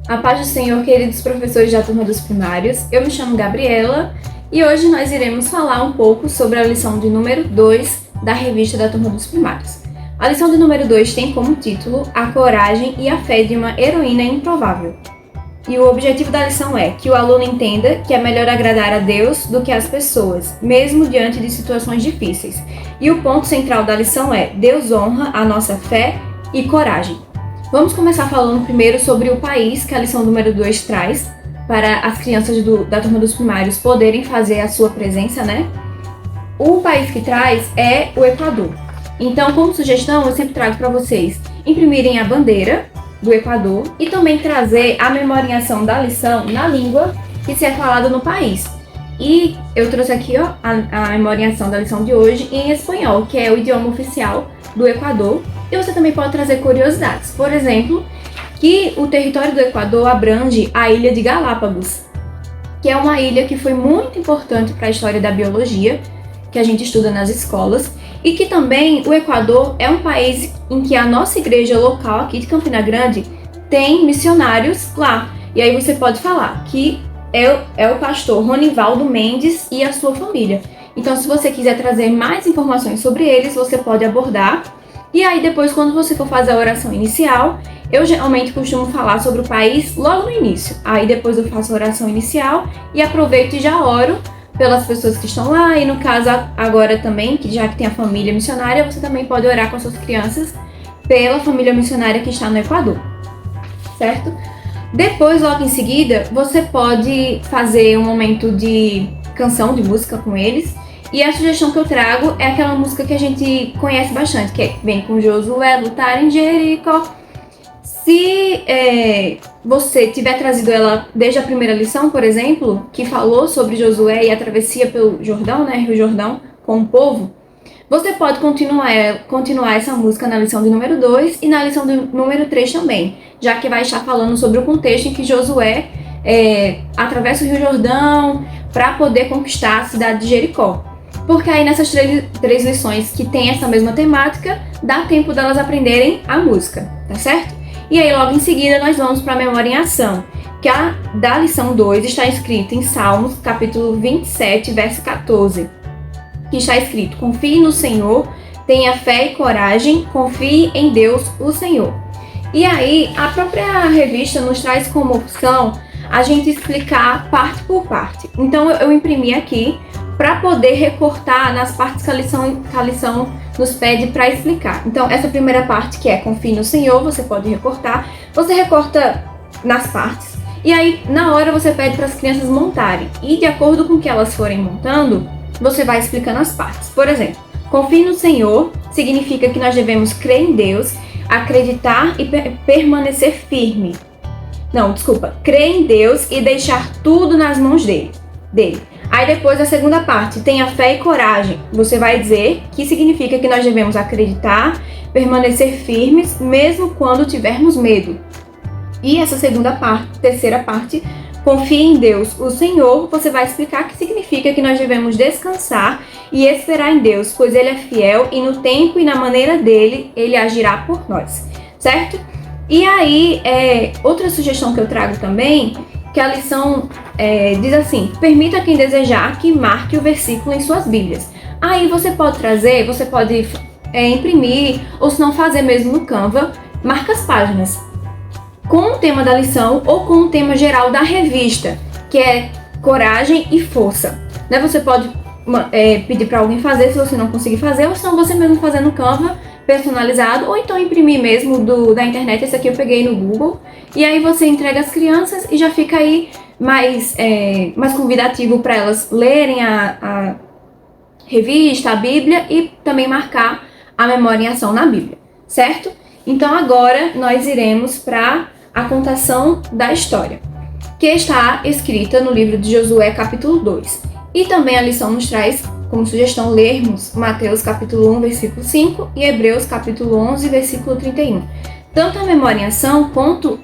A paz do Senhor, queridos professores da turma dos primários. Eu me chamo Gabriela e hoje nós iremos falar um pouco sobre a lição de número 2 da revista da turma dos primários. A lição de número 2 tem como título A Coragem e a Fé de uma Heroína Improvável. E o objetivo da lição é que o aluno entenda que é melhor agradar a Deus do que as pessoas, mesmo diante de situações difíceis. E o ponto central da lição é: Deus honra a nossa fé e coragem. Vamos começar falando primeiro sobre o país que a lição número 2 traz, para as crianças da turma dos primários poderem fazer a sua presença, né? O país que traz é o Equador. Então, como sugestão, eu sempre trago para vocês imprimirem a bandeira do Equador e também trazer a memoriação da lição na língua que se é falada no país. E eu trouxe aqui a memoriação da lição de hoje em espanhol, que é o idioma oficial do Equador. E você também pode trazer curiosidades. Por exemplo, que o território do Equador abrange a ilha de Galápagos, que é uma ilha que foi muito importante para a história da biologia, que a gente estuda nas escolas, e que também o Equador é um país em que a nossa igreja local aqui de Campina Grande tem missionários lá. E aí você pode falar que é o pastor Ronivaldo Mendes e a sua família. Então, se você quiser trazer mais informações sobre eles, você pode abordar. E aí depois, quando você for fazer a oração inicial, eu geralmente costumo falar sobre o país logo no início. Aí depois eu faço a oração inicial e aproveito e já oro pelas pessoas que estão lá. E no caso agora também, que já que tem a família missionária, você também pode orar com as suas crianças pela família missionária que está no Equador, certo? Depois, logo em seguida, você pode fazer um momento de canção, de música com eles. E a sugestão que eu trago é aquela música que a gente conhece bastante, que vem com Josué lutar em Jericó. Se você tiver trazido ela desde a primeira lição, por exemplo, que falou sobre Josué e a travessia pelo Jordão, né, Rio Jordão, com o povo, você pode continuar essa música na lição de número 2 e na lição de número 3 também, já que vai estar falando sobre o contexto em que Josué atravessa o Rio Jordão para poder conquistar a cidade de Jericó. Porque aí nessas três lições que tem essa mesma temática, dá tempo delas aprenderem a música, tá certo? E aí logo em seguida nós vamos para a memória em ação, que a da lição 2 está escrita em Salmos, capítulo 27, verso 14, que está escrito: confie no Senhor, tenha fé e coragem, confie em Deus, o Senhor. E aí a própria revista nos traz como opção a gente explicar parte por parte. Então eu imprimi aqui para poder recortar nas partes que a lição nos pede para explicar. Então, essa primeira parte, que é confie no Senhor, você pode recortar. Você recorta nas partes. E aí, na hora, você pede para as crianças montarem. E, de acordo com o que elas forem montando, você vai explicando as partes. Por exemplo, confie no Senhor significa que nós devemos crer em Deus, acreditar e permanecer firme. Não, desculpa. Crer em Deus e deixar tudo nas mãos dele. Aí depois a segunda parte, tenha fé e coragem. Você vai dizer que significa que nós devemos acreditar, permanecer firmes, mesmo quando tivermos medo. E essa terceira parte, confie em Deus, o Senhor, você vai explicar que significa que nós devemos descansar e esperar em Deus, pois Ele é fiel e no tempo e na maneira dele, Ele agirá por nós, certo? E aí, outra sugestão que eu trago também, que a lição diz assim: permita quem desejar que marque o versículo em suas bíblias. Aí você pode trazer, você pode imprimir, ou se não fazer mesmo no Canva, marca as páginas com o tema da lição ou com o tema geral da revista, que é coragem e força. Né? Você pode pedir para alguém fazer se você não conseguir fazer, ou se não você mesmo fazer no Canva, personalizado, ou então imprimir mesmo da internet. Esse aqui eu peguei no Google, e aí você entrega às crianças e já fica aí mais convidativo para elas lerem a revista, a Bíblia, e também marcar a memória em ação na Bíblia, certo? Então agora nós iremos para a contação da história, que está escrita no livro de Josué, capítulo 2. E também a lição nos traz como sugestão lermos Mateus capítulo 1, versículo 5 e Hebreus capítulo 11, versículo 31. Tanto a memória em ação quanto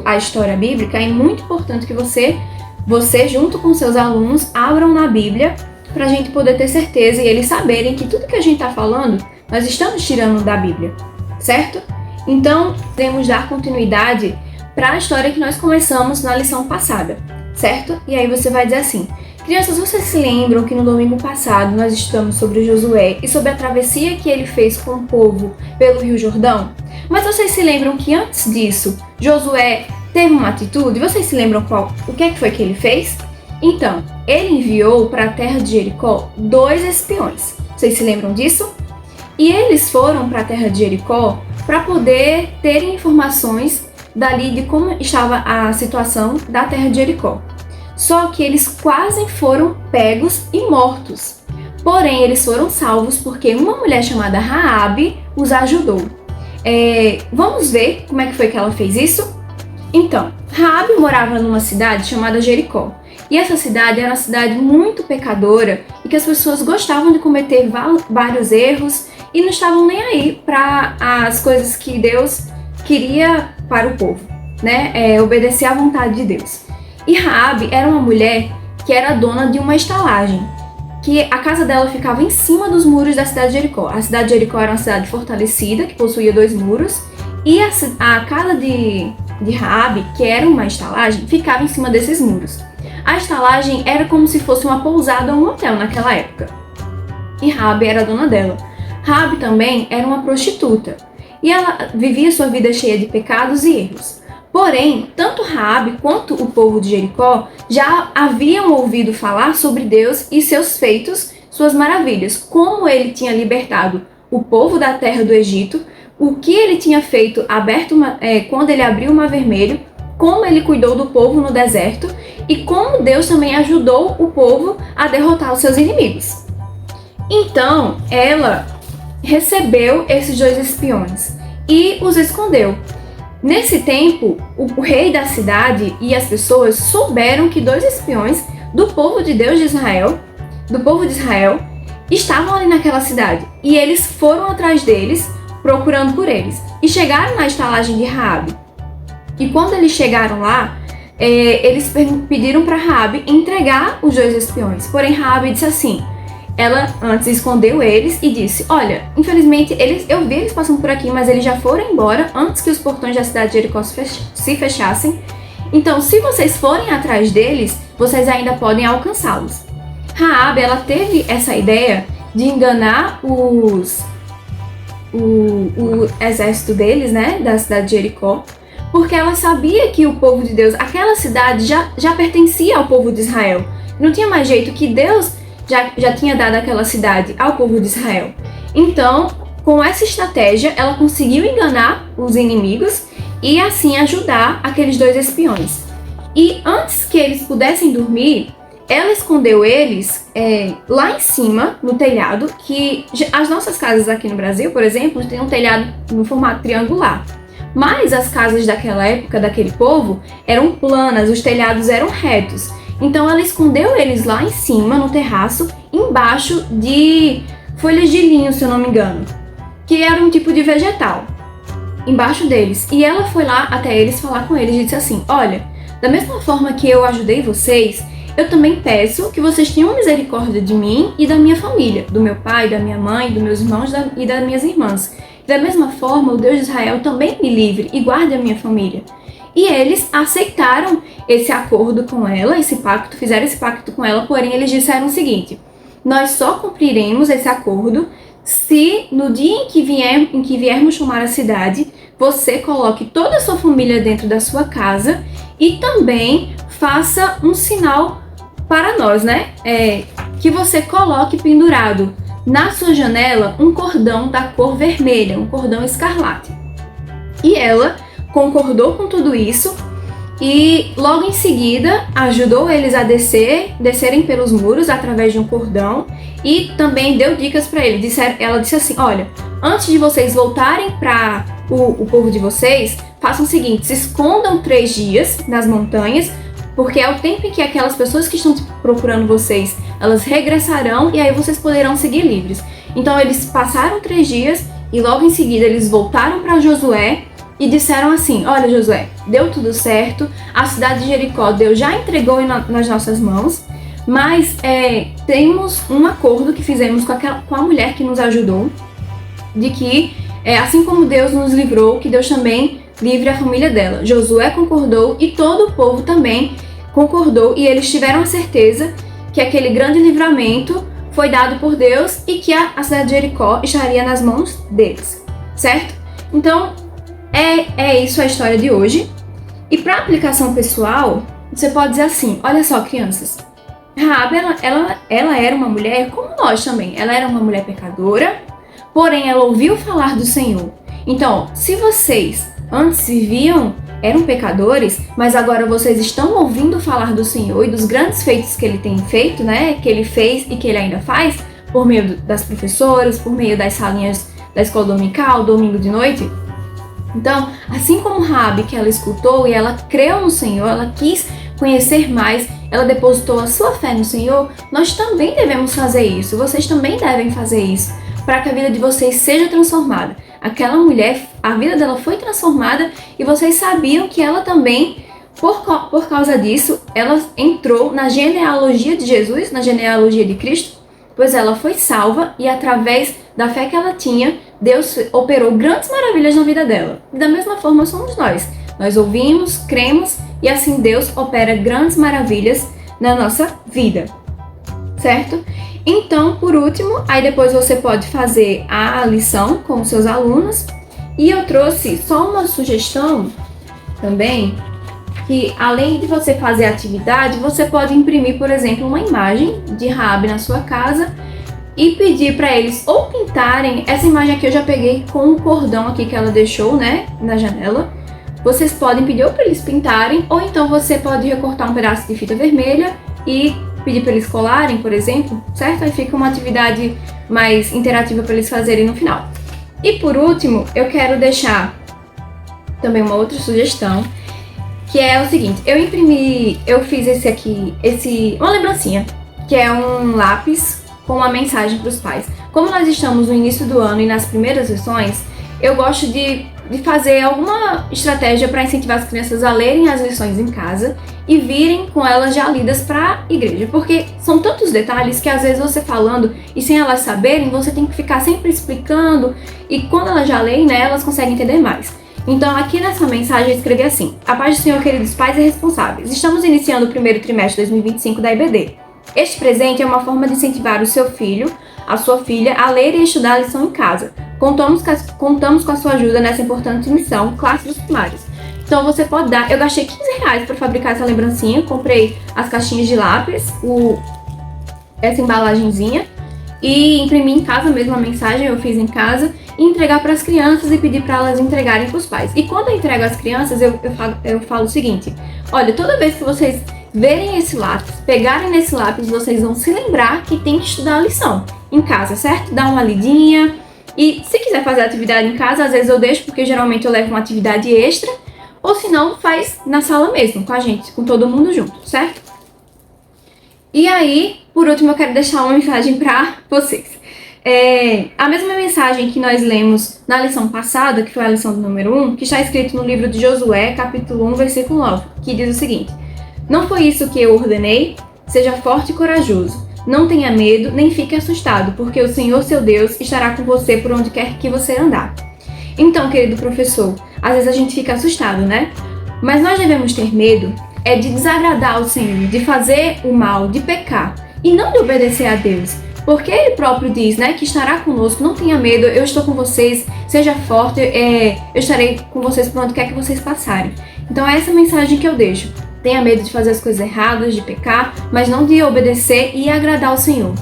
a história bíblica, é muito importante que você junto com seus alunos, abram na Bíblia para a gente poder ter certeza e eles saberem que tudo que a gente está falando, nós estamos tirando da Bíblia, certo? Então, podemos dar continuidade para a história que nós começamos na lição passada, certo? E aí você vai dizer assim: crianças, vocês se lembram que no domingo passado nós estudamos sobre Josué e sobre a travessia que ele fez com o povo pelo Rio Jordão? Mas vocês se lembram que antes disso, Josué teve uma atitude? Vocês se lembram o que foi que ele fez? Então, ele enviou para a terra de Jericó 2 espiões. Vocês se lembram disso? E eles foram para a terra de Jericó para poder ter informações dali de como estava a situação da terra de Jericó. Só que eles quase foram pegos e mortos. Porém, eles foram salvos porque uma mulher chamada Raabe os ajudou. Vamos ver como é que foi que ela fez isso? Então, Raabe morava numa cidade chamada Jericó. E essa cidade era uma cidade muito pecadora e que as pessoas gostavam de cometer vários erros e não estavam nem aí para as coisas que Deus queria para o povo, né? Obedecer à vontade de Deus. E Raabe era uma mulher que era dona de uma estalagem, que a casa dela ficava em cima dos muros da cidade de Jericó. A cidade de Jericó era uma cidade fortalecida, que possuía 2 muros, e a casa de Raabe, que era uma estalagem, ficava em cima desses muros. A estalagem era como se fosse uma pousada ou um hotel naquela época. E Raabe era a dona dela. Raabe também era uma prostituta. E ela vivia sua vida cheia de pecados e erros. Porém, tanto Raabe quanto o povo de Jericó já haviam ouvido falar sobre Deus e seus feitos, suas maravilhas, como ele tinha libertado o povo da terra do Egito, o que ele tinha feito quando ele abriu o Mar Vermelho, como ele cuidou do povo no deserto e como Deus também ajudou o povo a derrotar os seus inimigos. Então, ela recebeu esses 2 espiões e os escondeu. Nesse tempo, o rei da cidade e as pessoas souberam que 2 espiões do povo de Deus de Israel, estavam ali naquela cidade. E eles foram atrás deles, procurando por eles. E chegaram na estalagem de Raabe. E quando eles chegaram lá, eles pediram para Raabe entregar os 2 espiões. Porém, Raabe disse assim: ela antes escondeu eles e disse: olha, infelizmente eu vi eles passando por aqui, mas eles já foram embora antes que os portões da cidade de Jericó se fechassem. Então, se vocês forem atrás deles, vocês ainda podem alcançá-los. Raabe, ela teve essa ideia de enganar o exército deles, né, da cidade de Jericó, porque ela sabia que o povo de Deus, aquela cidade já pertencia ao povo de Israel. Não tinha mais jeito, que Deus já tinha dado aquela cidade ao povo de Israel. Então, com essa estratégia, ela conseguiu enganar os inimigos e assim ajudar aqueles 2 espiões. E antes que eles pudessem dormir, ela escondeu eles lá em cima, no telhado, que as nossas casas aqui no Brasil, por exemplo, tem um telhado no formato triangular. Mas as casas daquela época, daquele povo, eram planas, os telhados eram retos. Então ela escondeu eles lá em cima, no terraço, embaixo de folhas de linho, se eu não me engano, que era um tipo de vegetal, embaixo deles. E ela foi lá até eles falar com eles e disse assim: olha, da mesma forma que eu ajudei vocês, eu também peço que vocês tenham misericórdia de mim e da minha família, do meu pai, da minha mãe, dos meus irmãos e das minhas irmãs. Da mesma forma, o Deus de Israel também me livre e guarde a minha família. E eles aceitaram esse acordo com ela, esse pacto, fizeram esse pacto com ela, porém eles disseram o seguinte: nós só cumpriremos esse acordo se no dia em que viermos tomar a cidade, você coloque toda a sua família dentro da sua casa e também faça um sinal para nós, né? Que você coloque pendurado na sua janela um cordão da cor vermelha, um cordão escarlate. E ela concordou com tudo isso e logo em seguida ajudou eles a descerem pelos muros através de um cordão e também deu dicas para eles. Ela disse assim: olha, antes de vocês voltarem para o povo de vocês, façam o seguinte: se escondam 3 dias nas montanhas, porque é o tempo em que aquelas pessoas que estão procurando vocês, elas regressarão e aí vocês poderão seguir livres. Então eles passaram 3 dias e logo em seguida eles voltaram para Josué e disseram assim: olha, Josué, deu tudo certo, a cidade de Jericó Deus já entregou nas nossas mãos, mas temos um acordo que fizemos com a mulher que nos ajudou, de que assim como Deus nos livrou, que Deus também livre a família dela. Josué concordou e todo o povo também concordou, e eles tiveram a certeza que aquele grande livramento foi dado por Deus e que a cidade de Jericó estaria nas mãos deles, certo? Então, é isso a história de hoje. E para aplicação pessoal, você pode dizer assim, olha só, crianças, Raabe, ela era uma mulher como nós também. Ela era uma mulher pecadora, porém ela ouviu falar do Senhor. Então, se vocês antes viviam, eram pecadores, mas agora vocês estão ouvindo falar do Senhor e dos grandes feitos que ele tem feito, né? Que ele fez e que ele ainda faz, por meio das professoras, por meio das salinhas da escola dominical, domingo de noite. Então, assim como Raabe, que ela escutou e ela creu no Senhor, ela quis conhecer mais, ela depositou a sua fé no Senhor, nós também devemos fazer isso, vocês também devem fazer isso, para que a vida de vocês seja transformada. Aquela mulher, a vida dela foi transformada e vocês sabiam que ela também, por causa disso, ela entrou na genealogia de Jesus, na genealogia de Cristo, pois ela foi salva e através da fé que ela tinha, Deus operou grandes maravilhas na vida dela. E da mesma forma somos nós. Nós ouvimos, cremos e assim Deus opera grandes maravilhas na nossa vida, certo? Então, por último, aí depois você pode fazer a lição com os seus alunos. E eu trouxe só uma sugestão também, que além de você fazer a atividade, você pode imprimir, por exemplo, uma imagem de Raabe na sua casa e pedir para eles ou pintarem, essa imagem aqui eu já peguei com um cordão aqui que ela deixou, né, na janela. Vocês podem pedir ou para eles pintarem, ou então você pode recortar um pedaço de fita vermelha e pedir para eles colarem, por exemplo, certo? Aí fica uma atividade mais interativa para eles fazerem no final. E por último, eu quero deixar também uma outra sugestão, que é o seguinte, eu fiz esse aqui, uma lembrancinha, que é um lápis com uma mensagem para os pais. Como nós estamos no início do ano e nas primeiras lições, eu gosto de fazer alguma estratégia para incentivar as crianças a lerem as lições em casa e virem com elas já lidas para a igreja, porque são tantos detalhes que às vezes você falando e sem elas saberem, você tem que ficar sempre explicando, e quando elas já leem, né, elas conseguem entender mais. Então aqui nessa mensagem eu escrevi assim: a paz do Senhor, queridos pais e responsáveis, estamos iniciando o primeiro trimestre de 2025 da IBD. Este presente é uma forma de incentivar o seu filho, a sua filha, a ler e estudar a lição em casa. Contamos com a sua ajuda nessa importante missão, classe dos primários. Então você pode dar, eu gastei R$15 para fabricar essa lembrancinha, comprei as caixinhas de lápis, essa embalagenzinha, e imprimi em casa mesmo a mensagem, eu fiz em casa, e entregar para as crianças e pedir para elas entregarem para os pais. E quando eu entrego às crianças, eu falo o seguinte: olha, toda vez que vocês verem esse lápis, pegarem nesse lápis, vocês vão se lembrar que tem que estudar a lição em casa, certo? Dá uma lidinha. E se quiser fazer atividade em casa, às vezes eu deixo, porque geralmente eu levo uma atividade extra, ou se não, faz na sala mesmo, com a gente, com todo mundo junto, certo? E aí, por último, eu quero deixar uma mensagem para vocês. A mesma mensagem que nós lemos na lição passada, que foi a lição do número 1, que está escrito no livro de Josué, capítulo 1, versículo 9, que diz o seguinte: não foi isso que eu ordenei? Seja forte e corajoso. Não tenha medo, nem fique assustado, porque o Senhor, seu Deus, estará com você por onde quer que você andar. Então, querido professor, às vezes a gente fica assustado, né? Mas nós devemos ter medo de desagradar o Senhor, de fazer o mal, de pecar, e não de obedecer a Deus. Porque Ele próprio diz, né, que estará conosco, não tenha medo, eu estou com vocês, seja forte, eu estarei com vocês por onde quer que vocês passarem. Então é essa mensagem que eu deixo. Tenha medo de fazer as coisas erradas, de pecar, mas não de obedecer e agradar ao Senhor.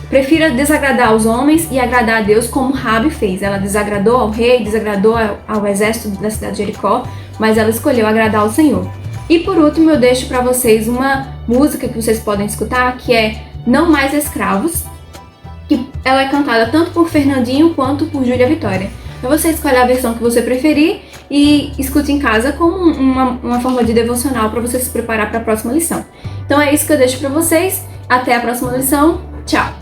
Prefira desagradar os homens e agradar a Deus, como Raabe fez. Ela desagradou ao rei, desagradou ao exército da cidade de Jericó, mas ela escolheu agradar ao Senhor. E por último, eu deixo para vocês uma música que vocês podem escutar, que é Não Mais Escravos, que ela é cantada tanto por Fernandinho quanto por Júlia Vitória. Então você escolhe a versão que você preferir e escute em casa como uma forma de devocional para você se preparar para a próxima lição. Então é isso que eu deixo para vocês. Até a próxima lição. Tchau!